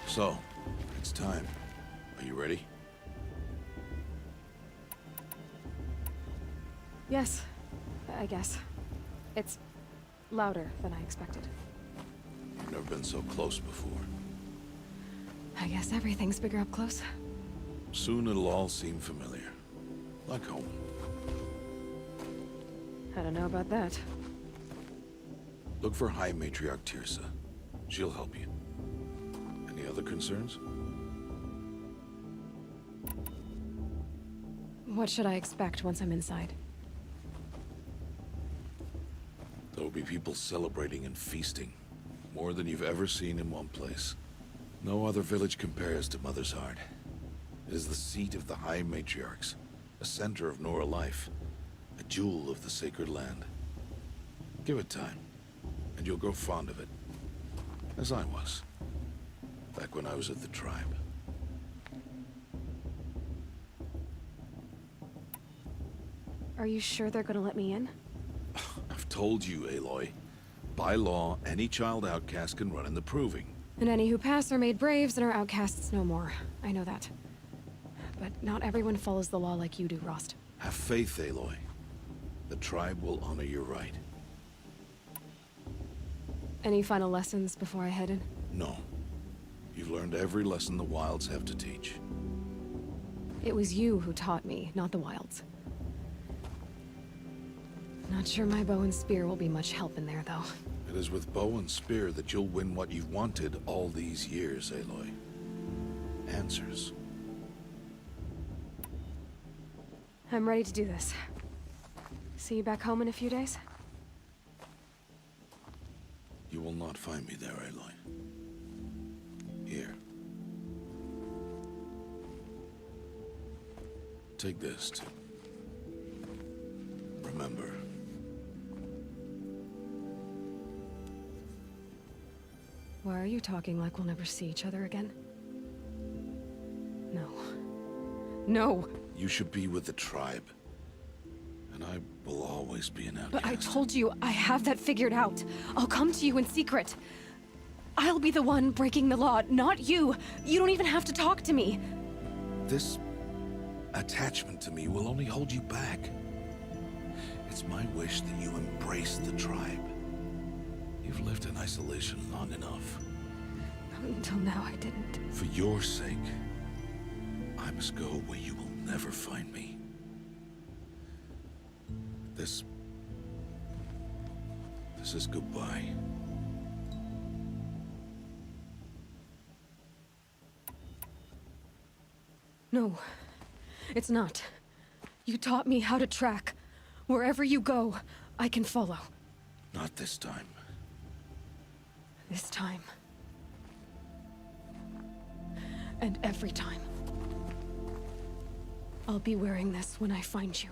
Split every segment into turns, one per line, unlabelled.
So, it's time. Are you ready?
Yes, I guess. It's louder than I expected.
You've never been so close before.
I guess everything's bigger up close.
Soon it'll all seem familiar. Like home.
I don't know about that.
Look for High Matriarch Tirsa. She'll help you. Any other concerns?
What should I expect once I'm inside?
There will be people celebrating and feasting. More than you've ever seen in one place. No other village compares to Mother's Heart. It is the seat of the High Matriarchs, a center of Nora life, a jewel of the sacred land. Give it time, and you'll grow fond of it. As I was, back when I was at the tribe.
Are you sure they're gonna let me in?
I've told you, Aloy. By law, any child outcast can run in the Proving.
And any who pass are made braves and are outcasts no more. I know that. But not everyone follows the law like you do, Rost.
Have faith, Aloy. The tribe will honor your right.
Any final lessons before I head in?
No. You've learned every lesson the Wilds have to teach.
It was you who taught me, not the Wilds. Not sure my bow and spear will be much help in there, though.
It is with bow and spear that you'll win what you've wanted all these years, Aloy. Answers.
I'm ready to do this. See you back home in a few days?
You will not find me there, Aloy. Here. Take this to remember.
Why are you talking like we'll never see each other again? No. No!
You should be with the tribe. And I will always be an outcast.
But I told you, I have that figured out. I'll come to you in secret. I'll be the one breaking the law, not you. You don't even have to talk to me.
This attachment to me will only hold you back. It's my wish that you embrace the tribe. You've lived in isolation long enough.
Until now, I didn't.
For your sake, I must go where you will never find me. This is goodbye.
No, it's not. You taught me how to track. Wherever you go, I can follow.
Not this time.
This time. And every time. I'll be wearing this when I find you.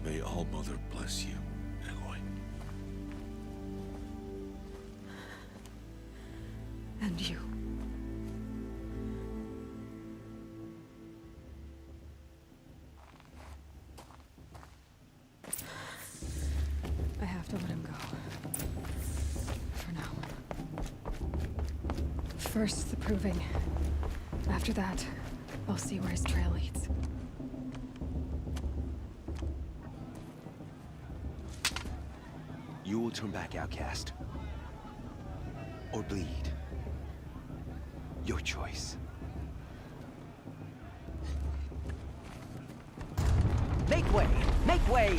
May All Mother bless you, Aloy.
And you. I have to let him go. For now. First, the Proving. After that, I'll see where his trail leads.
You will turn back, outcast. Or bleed. Your choice.
Make way! Make way!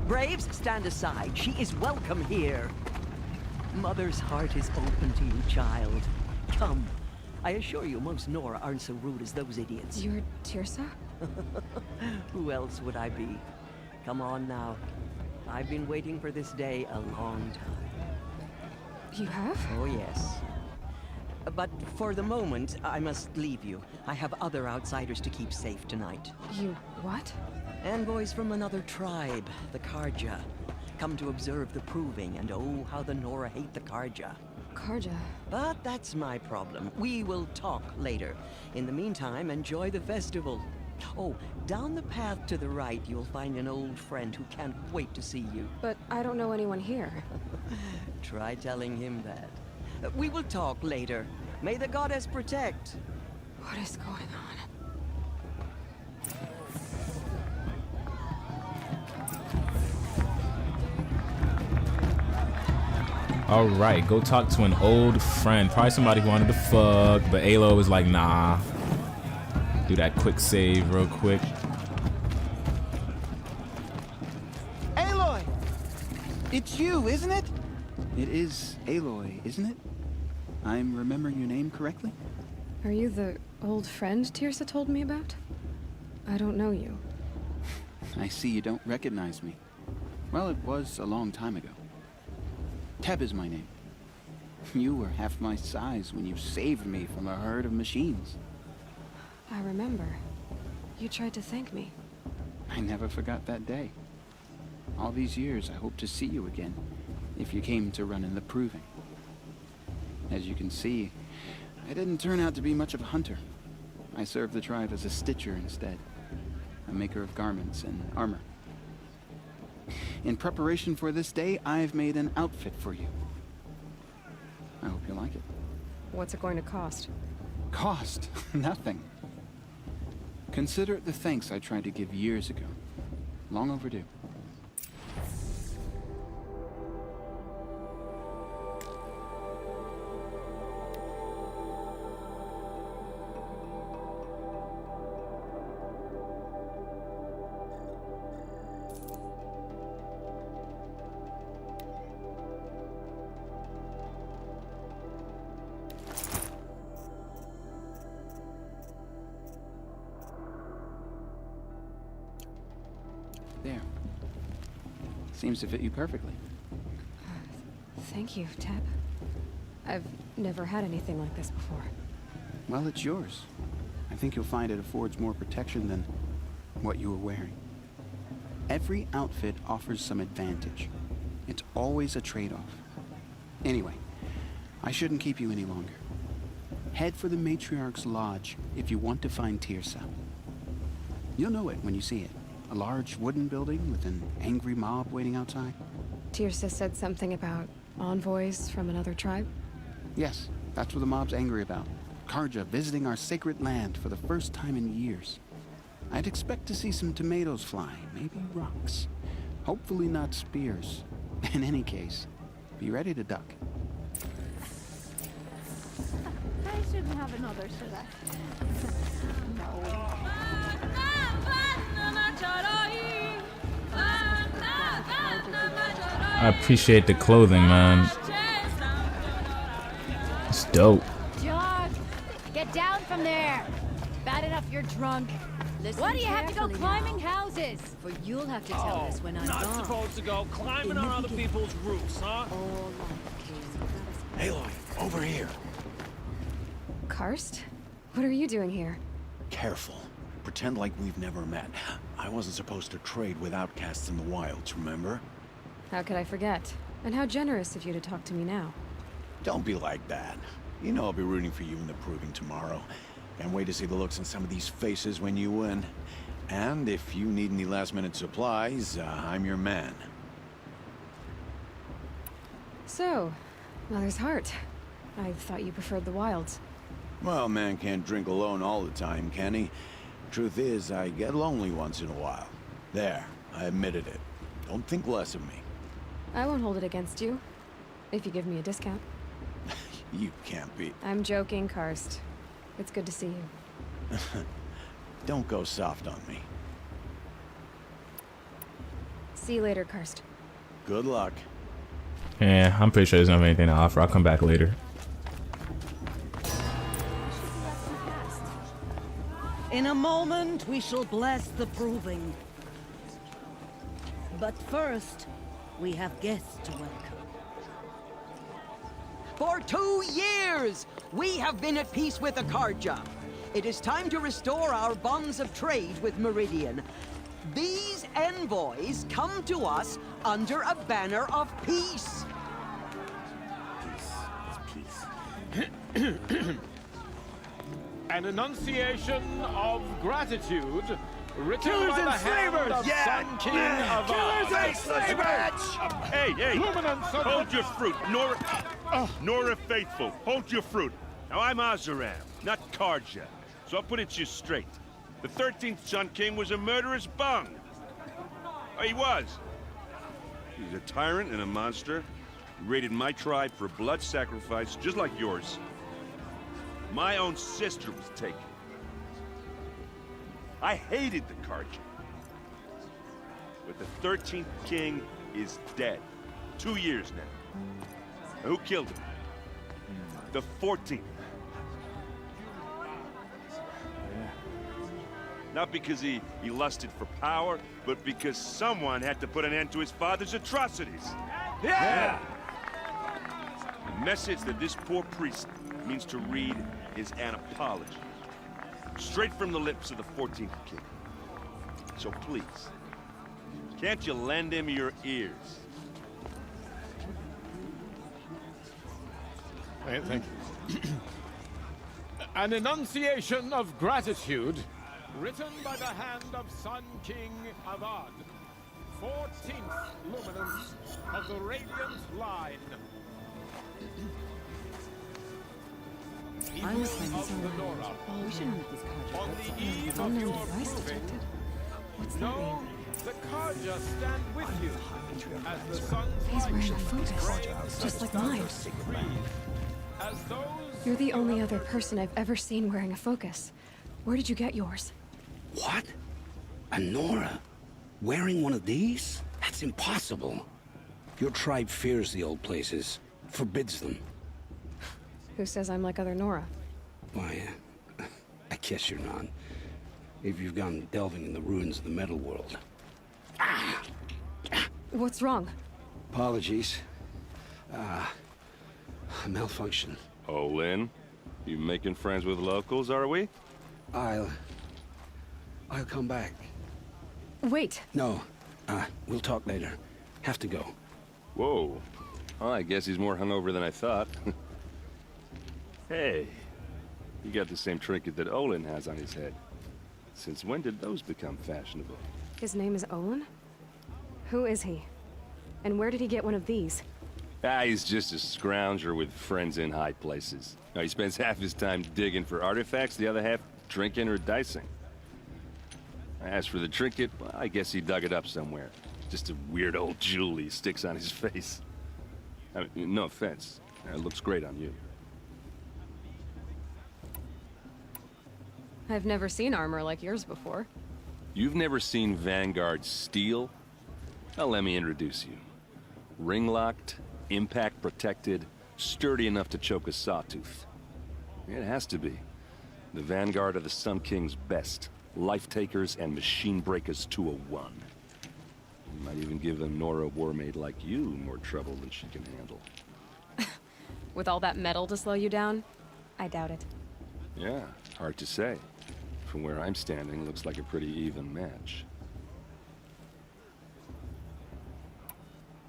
Braves, stand aside. She is welcome here. Mother's heart is open to you, child. Come. I assure you, most Nora aren't so rude as those idiots.
You're Tirsa?
Who else would I be? Come on now. I've been waiting for this day a long time.
You have?
Oh, yes. But for the moment, I must leave you. I have other outsiders to keep safe tonight.
You what?
Envoys from another tribe, the Carja. Come to observe the Proving, and oh, how the Nora hate the Carja.
Carja.
But that's my problem. We will talk later. In the meantime, enjoy the festival. Oh, down the path to the right, you'll find an old friend who can't wait to see you.
But I don't know anyone here.
Try telling him that. We will talk later. May the goddess protect.
What is going on?
All right, go talk to an old friend. Probably somebody who wanted to fuck, but Aloy was like, nah. Do that quick save real quick.
Aloy! It's you, isn't it? It is Aloy, isn't it? I'm remembering your name correctly?
Are you the old friend Tirsa told me about? I don't know you.
I see you don't recognize me. Well, it was a long time ago. Teb is my name. You were half my size when you saved me from a herd of machines.
I remember. You tried to thank me.
I never forgot that day. All these years, I hope to see you again, if you came to run in the Proving. As you can see, I didn't turn out to be much of a hunter. I served the tribe as a stitcher instead, a maker of garments and armor. In preparation for this day, I've made an outfit for you. I hope you like it.
What's it going to cost?
Cost? Nothing. Consider it the thanks I tried to give years ago. Long overdue. There. Seems to fit you perfectly.
Thank you, Teb. I've never had anything like this before.
Well, it's yours. I think you'll find it affords more protection than what you were wearing. Every outfit offers some advantage. It's always a trade-off. Anyway, I shouldn't keep you any longer. Head for the Matriarch's Lodge if you want to find Tirsa. You'll know it when you see it. A large wooden building with an angry mob waiting outside.
Tirsa said something about envoys from another tribe?
Yes, that's what the mob's angry about. Carja visiting our sacred land for the first time in years. I'd expect to see some tomatoes fly, maybe rocks. Hopefully not spears. In any case, be ready to duck.
I shouldn't have another, should I? No.
I appreciate the clothing, man. It's dope.
John, get down from there. Bad enough you're drunk.
Listen
Why do you have to go
carefully
climbing
now.
houses?
For you'll have to tell us when I'm
Not
gone.
supposed to go climbing on other people's roofs, huh?
All
Aloy, over here.
Karst? What are you doing here?
Careful. Pretend like we've never met. I wasn't supposed to trade with outcasts in the wilds, remember?
How could I forget? And how generous of you to talk to me now.
Don't be like that. You know I'll be rooting for you in the Proving tomorrow. Can't wait to see the looks on some of these faces when you win. And if you need any last-minute supplies, I'm your man.
So, Mother's Heart. I thought you preferred the wilds.
Well, man can't drink alone all the time, can he? Truth is, I get lonely once in a while. There, I admitted it. Don't think less of me.
I won't hold it against you. If you give me a discount.
You can't be.
I'm joking, Karst. It's good to see you.
Don't go soft on me.
See you later, Karst.
Good luck.
Yeah, I'm pretty sure there's not anything to offer. I'll come back later.
In a moment, we shall bless the Proving. But first, we have guests to welcome. For 2 years, we have been at peace with the Carja. It is time to restore our bonds of trade with Meridian. These envoys come to us under a banner of peace.
Peace.
An enunciation of gratitude written
Killers
by
and
the hand
slavers!
of Sun King of
Killers
Ard.
and slavers!
Hey,
Luminance of
hold your fruit. Nora Faithful, hold your fruit. Now, I'm Oseram, not Karja, so I'll put it to you straight. The 13th Sun King was a murderous bung. Oh, he was. He's a tyrant and a monster. He raided my tribe for blood sacrifice, just like yours. My own sister was taken. I hated the Karja. But the 13th king is dead. 2 years now. Now, who killed him? The 14th. Not because he lusted for power, but because someone had to put an end to his father's atrocities.
Yeah!
The message that this poor priest means to read is an apology. Straight from the lips of the 14th king. So please, can't you lend him your ears?
Thank you. An enunciation of gratitude written by the hand of Sun King Avad, 14th luminance of the Radiant Line.
I was
People
finding
of
some
the Nora,
We shouldn't let these cards
on the eve of
Unknown
your
device
proving,
detected. What's that
know
mean?
the Karja stand with you as the sun's
He's
light
wearing a focus,
reigns
just like
and
mine.
breathe. As those
You're the only other person I've ever seen wearing a focus. Where did you get yours?
What? A Nora? Wearing one of these? That's impossible. Your tribe fears the old places, forbids them.
Who says I'm like other Nora?
Why, I guess you're not. If you've gone delving in the ruins of the metal world.
What's wrong?
Apologies. A malfunction.
Oh, Lynn, you making friends with locals, are we?
I'll come back.
Wait!
No, we'll talk later. Have to go.
Whoa. Well, I guess he's more hungover than I thought. Hey, you got the same trinket that Olin has on his head. Since when did those become fashionable?
His name is Olin? Who is he? And where did he get one of these?
He's just a scrounger with friends in high places. Now, he spends half his time digging for artifacts, the other half drinking or dicing. As for the trinket, well, I guess he dug it up somewhere. Just a weird old jewel he sticks on his face. I mean, no offense. It looks great on you.
I've never seen armor like yours before.
You've never seen Vanguard steel? Well, let me introduce you. Ring-locked, impact-protected, sturdy enough to choke a sawtooth. It has to be. The Vanguard of the Sun King's best. Life-takers and machine-breakers to a one. You might even give a Nora warmaid like you more trouble than she can handle.
With all that metal to slow you down? I doubt it.
Yeah, hard to say. From where I'm standing, looks like a pretty even match.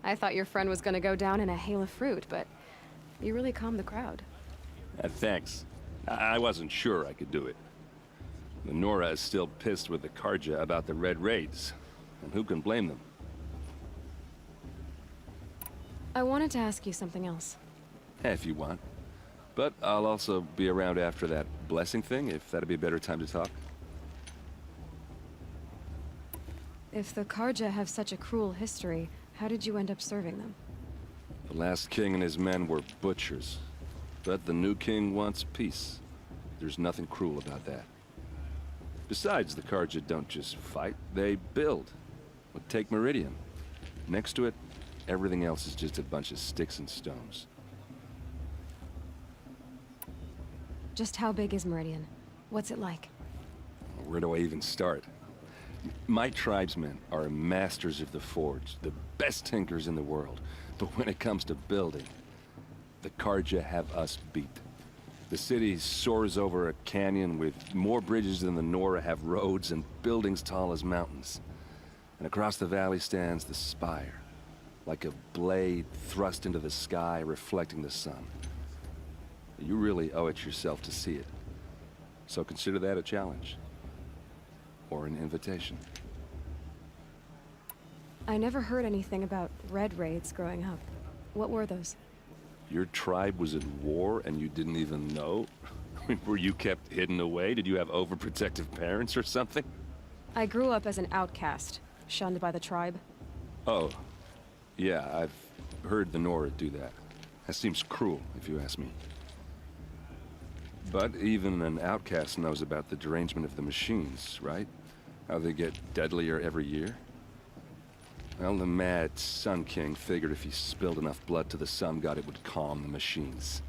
I thought your friend was gonna go down in a hail of fruit, but you really calmed the crowd.
Thanks. I wasn't sure I could do it. The Nora is still pissed with the Karja about the Red Raids, and who can blame them?
I wanted to ask you something else.
If you want. But I'll also be around after that blessing thing, if that'd be a better time to talk.
If the Karja have such a cruel history, how did you end up serving them?
The last king and his men were butchers. But the new king wants peace. There's nothing cruel about that. Besides, the Karja don't just fight, they build. Well, take Meridian. Next to it, everything else is just a bunch of sticks and stones.
Just how big is Meridian? What's it like?
Where do I even start? My tribesmen are masters of the forge, the best tinkers in the world. But when it comes to building, the Karja have us beat. The city soars over a canyon with more bridges than the Nora have roads and buildings tall as mountains. And across the valley stands the spire, like a blade thrust into the sky reflecting the sun. You really owe it yourself to see it. So consider that a challenge. Or an invitation.
I never heard anything about red raids growing up. What were those?
Your tribe was at war and you didn't even know? I mean, were you kept hidden away? Did you have overprotective parents or something?
I grew up as an outcast, shunned by the tribe.
Oh, yeah, I've heard the Nora do that. That seems cruel, if you ask me. But even an outcast knows about the derangement of the machines, right? How they get deadlier every year? Well, the mad Sun King figured if he spilled enough blood to the Sun God, it would calm the machines.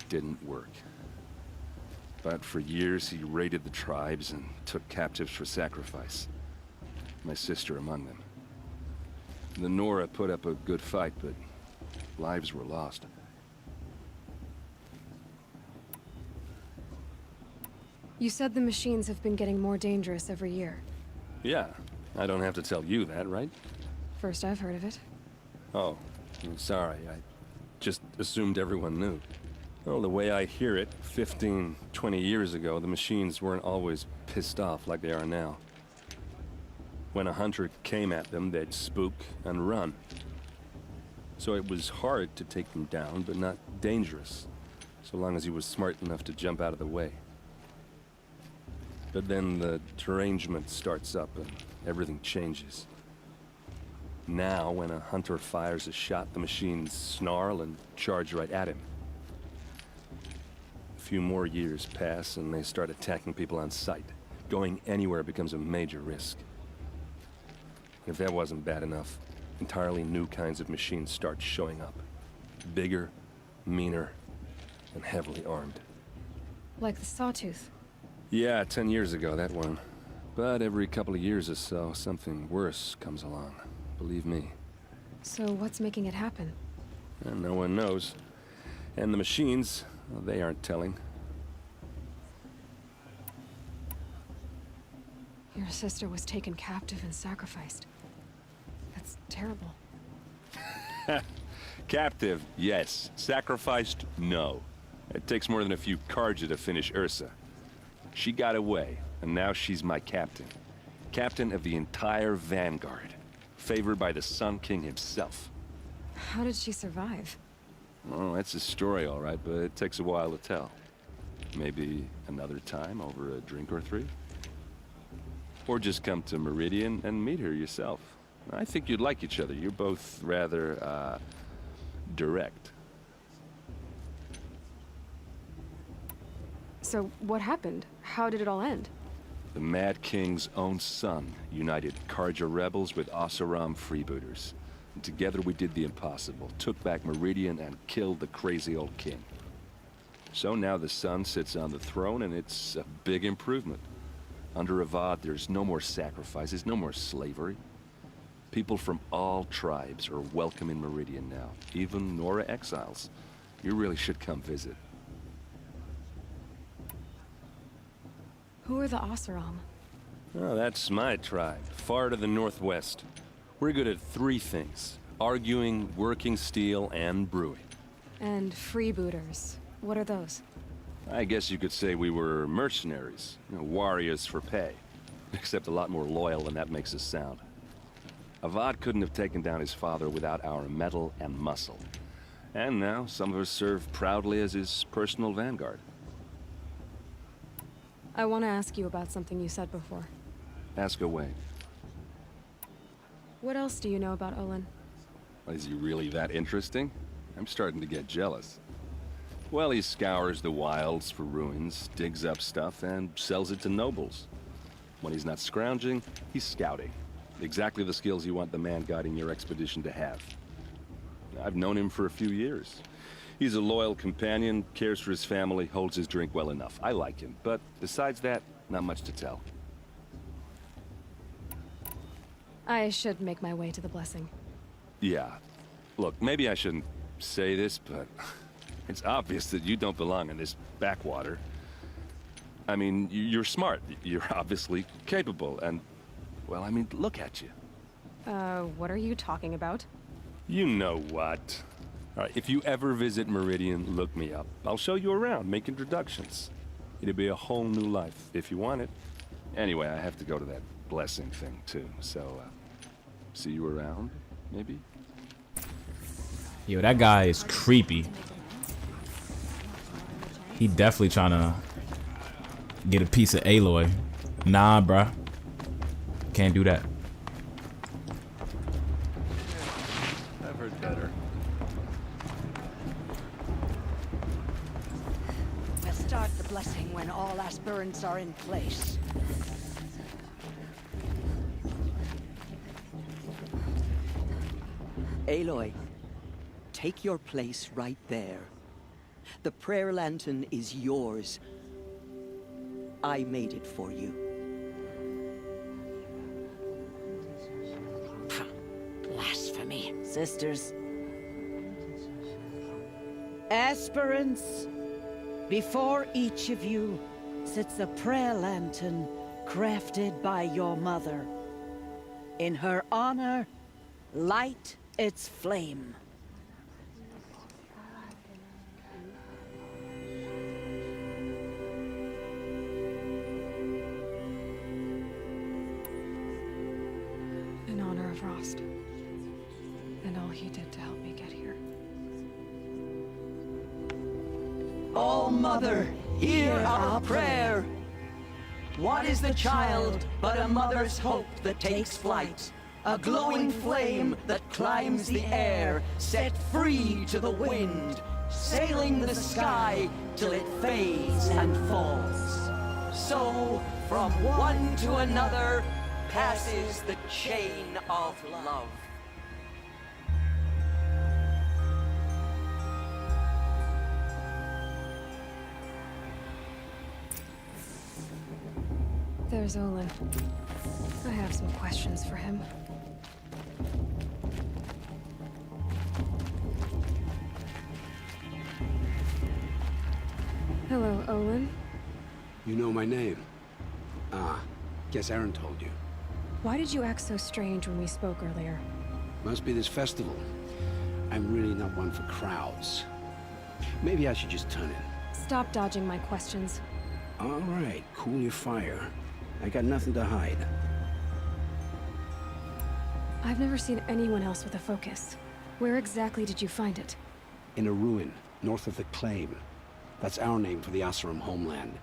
Didn't work. But for years, he raided the tribes and took captives for sacrifice. My sister among them. The Nora put up a good fight, but lives were lost.
You said the machines have been getting more dangerous every year.
Yeah, I don't have to tell you that, right?
First I've heard of it.
Oh, I'm sorry. I just assumed everyone knew. Well, the way I hear it, 15, 20 years ago, the machines weren't always pissed off like they are now. When a hunter came at them, they'd spook and run. So it was hard to take them down, but not dangerous, so long as he was smart enough to jump out of the way. But then the derangement starts up and everything changes. Now, when a hunter fires a shot, the machines snarl and charge right at him. A few more years pass and they start attacking people on sight. Going anywhere becomes a major risk. If that wasn't bad enough, entirely new kinds of machines start showing up. Bigger, meaner, and heavily armed.
Like the Sawtooth.
Yeah, 10 years ago, that one. But every couple of years or so, something worse comes along. Believe me.
So what's making it happen?
And no one knows. And the machines, well, they aren't telling.
Your sister was taken captive and sacrificed. That's terrible.
Captive, yes. Sacrificed, no. It takes more than a few Carja to finish Ursa. She got away, and now she's my captain. Captain of the entire Vanguard. Favored by the Sun King himself.
How did she survive?
Oh, that's a story, all right, but it takes a while to tell. Maybe another time over a drink or three? Or just come to Meridian and meet her yourself. I think you'd like each other. You're both rather, direct.
So what happened? How did it all end?
The Mad King's own son united Carja rebels with Oseram freebooters. And together we did the impossible, took back Meridian and killed the crazy old king. So now the son sits on the throne and it's a big improvement. Under Avad, there's no more sacrifices, no more slavery. People from all tribes are welcome in Meridian now, even Nora exiles. You really should come visit.
Who are the Oseram?
Oh, that's my tribe, far to the northwest. We're good at three things: arguing, working steel, and brewing.
And freebooters. What are those?
I guess you could say we were mercenaries, warriors for pay. Except a lot more loyal than that makes us sound. Avad couldn't have taken down his father without our metal and muscle. And now, some of us serve proudly as his personal vanguard.
I want to ask you about something you said before.
Ask away.
What else do you know about Olin?
Is he really that interesting? I'm starting to get jealous. Well, he scours the wilds for ruins, digs up stuff, and sells it to nobles. When he's not scrounging, he's scouting. Exactly the skills you want the man guiding your expedition to have. I've known him for a few years. He's a loyal companion, cares for his family, holds his drink well enough. I like him, but besides that, not much to tell.
I should make my way to the blessing.
Yeah. Look, maybe I shouldn't say this, but it's obvious that you don't belong in this backwater. I mean, you're smart. You're obviously capable, and, well, I mean, look at you.
What are you talking about?
You know what. All right, if you ever visit Meridian, look me up. I'll show you around, make introductions. It'd be a whole new life, if you want it. Anyway, I have to go to that blessing thing, too, so, see you around, maybe?
Yo, that guy is creepy. He definitely trying to get a piece of Aloy. Nah, bruh. Can't do that.
I've heard better.
We'll start the blessing when all aspirants are in place.
Aloy, take your place right there. The prayer lantern is yours. I made it for you.
Blasphemy. Sisters. Aspirants, before each of you sits a prayer lantern crafted by your mother. In her honor, light its flame.
In honor of Rost. And all he did to help me get here.
Oh, Mother, hear our prayer. What is the child but a mother's hope that takes flight? A glowing flame that climbs the air, set free to the wind, sailing the sky till it fades and falls. So, from one to another, passes the chain of love.
There's Olin. I have some questions for him. Hello, Olin.
You know my name? Ah, guess Aaron told you.
Why did you act so strange when we spoke earlier?
Must be this festival. I'm really not one for crowds. Maybe I should just turn in.
Stop dodging my questions.
All right, cool your fire. I got nothing to hide.
I've never seen anyone else with a focus. Where exactly did you find it?
In a ruin, north of the Claim. That's our name for the Oseram homeland.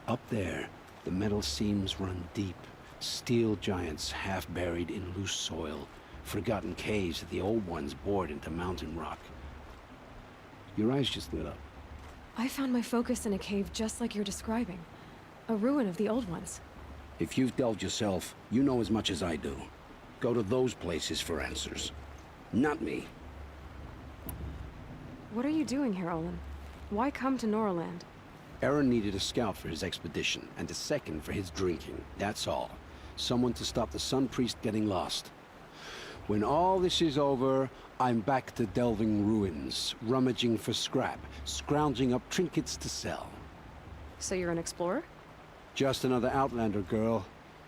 Up there, the metal seams run deep. Steel giants half buried in loose soil. Forgotten caves that the old ones bored into mountain rock. Your eyes just lit up.
I found my focus in a cave just like you're describing. A ruin of the old ones.
If you've delved yourself, you know as much as I do. Go to those places for answers. Not me.
What are you doing here, Olin? Why come to Noraland?
Aaron needed a scout for his expedition, and a second for his drinking. That's all. Someone to stop the Sun Priest getting lost. When all this is over, I'm back to delving ruins, rummaging for scrap, scrounging up trinkets to sell.
So you're an explorer?
Just another Outlander, girl.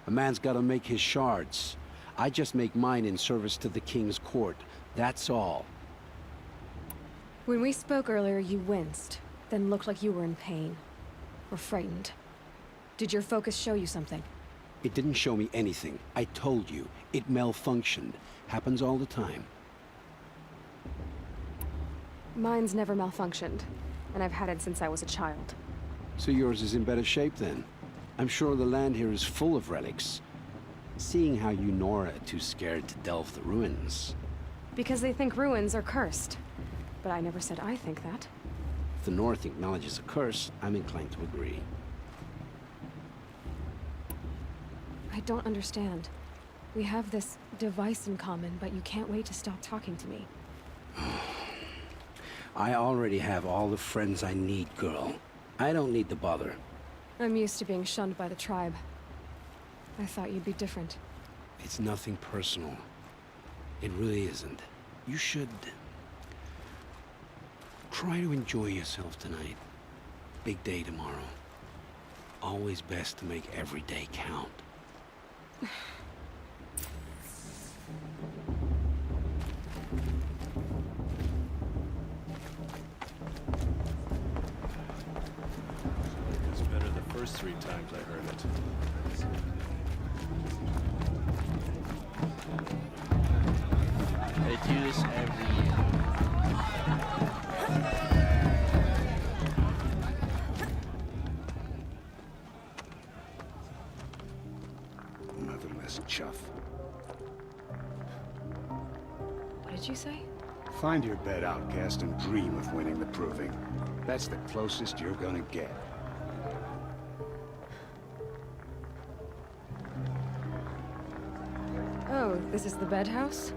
A man's gotta make his shards. I just make mine in service to the King's court. That's all.
When we spoke earlier, you winced, then looked like you were in pain. Or frightened. Did your focus show you something?
It didn't show me anything. I told you. It malfunctioned. Happens all the time.
Mine's never malfunctioned, and I've had it since I was a child.
So yours is in better shape then? I'm sure the land here is full of relics. Seeing how you Nora are too scared to delve the ruins.
Because they think ruins are cursed. But I never said I think that.
If the North acknowledges a curse, I'm inclined to agree.
I don't understand. We have this device in common, but you can't wait to stop talking to me.
I already have all the friends I need, girl. I don't need the bother.
I'm used to being shunned by the tribe. I thought you'd be different.
It's nothing personal. It really isn't. You should... try to enjoy yourself tonight. Big day tomorrow. Always best to make every day count.
It's better
3 times I heard it.
They do this every year.
Motherless chuff.
What did you say?
Find your bed, outcast, and dream of winning the proving. That's the closest you're gonna get.
Oh, this is the bed house?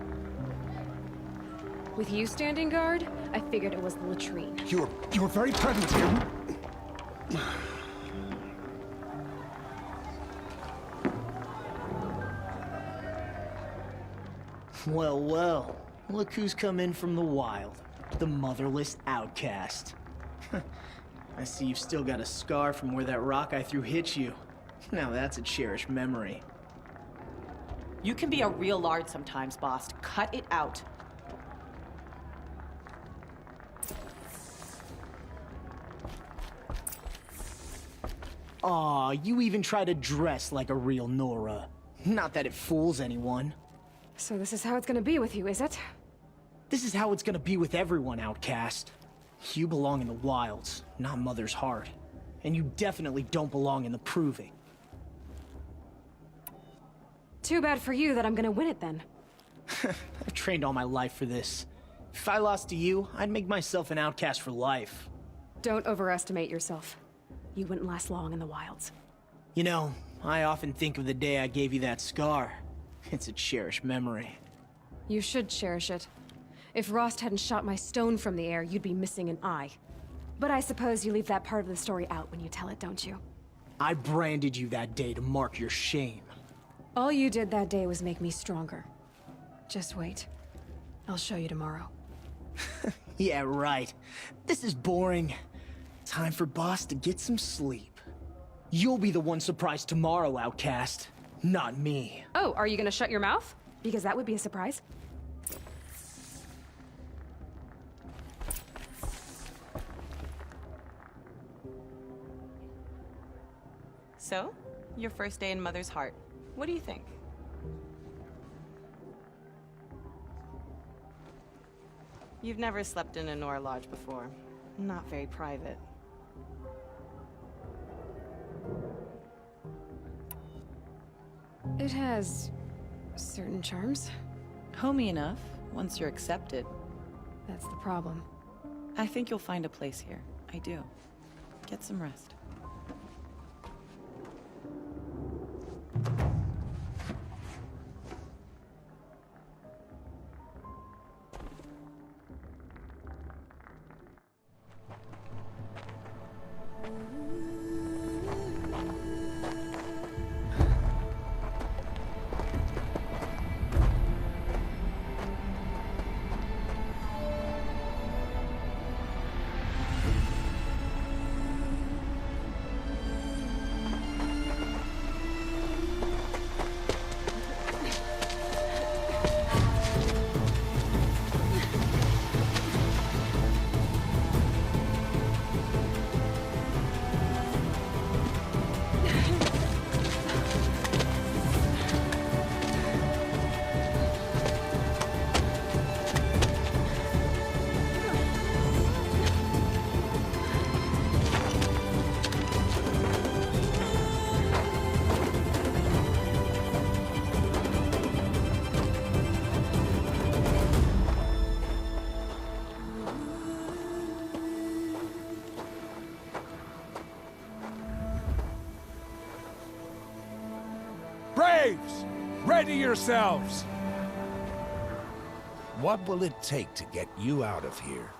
With you standing guard, I figured it was the latrine.
You're very prevalent here.
Well, well. Look who's come in from the wild. The motherless outcast. I see you've still got a scar from where that rock I threw hit you. Now that's a cherished memory.
You can be a real lard sometimes, boss. Cut it out.
Aw, you even try to dress like a real Nora. Not that it fools anyone.
So this is how it's gonna be with you, is it?
This is how it's gonna be with everyone, outcast. You belong in the wilds, not Mother's Heart. And you definitely don't belong in the Proving.
Too bad for you that I'm gonna win it then.
I've trained all my life for this. If I lost to you, I'd make myself an outcast for life.
Don't overestimate yourself. You wouldn't last long in the wilds.
You know, I often think of the day I gave you that scar. It's a cherished memory.
You should cherish it. If Rost hadn't shot my stone from the air, you'd be missing an eye. But I suppose you leave that part of the story out when you tell it, don't you?
I branded you that day to mark your shame.
All you did that day was make me stronger. Just wait. I'll show you tomorrow.
Yeah, right. This is boring. Time for Boss to get some sleep. You'll be the one surprised tomorrow, outcast. Not me.
Oh, are you gonna shut your mouth? Because that would be a surprise.
So, your first day in Mother's Heart. What do you think? You've never slept in a Nora Lodge before. Not very private.
It has certain charms.
Homey enough, once you're accepted.
That's the problem.
I think you'll find a place here. I do. Get some rest.
Braves! Ready yourselves! What will it take to get you out of here?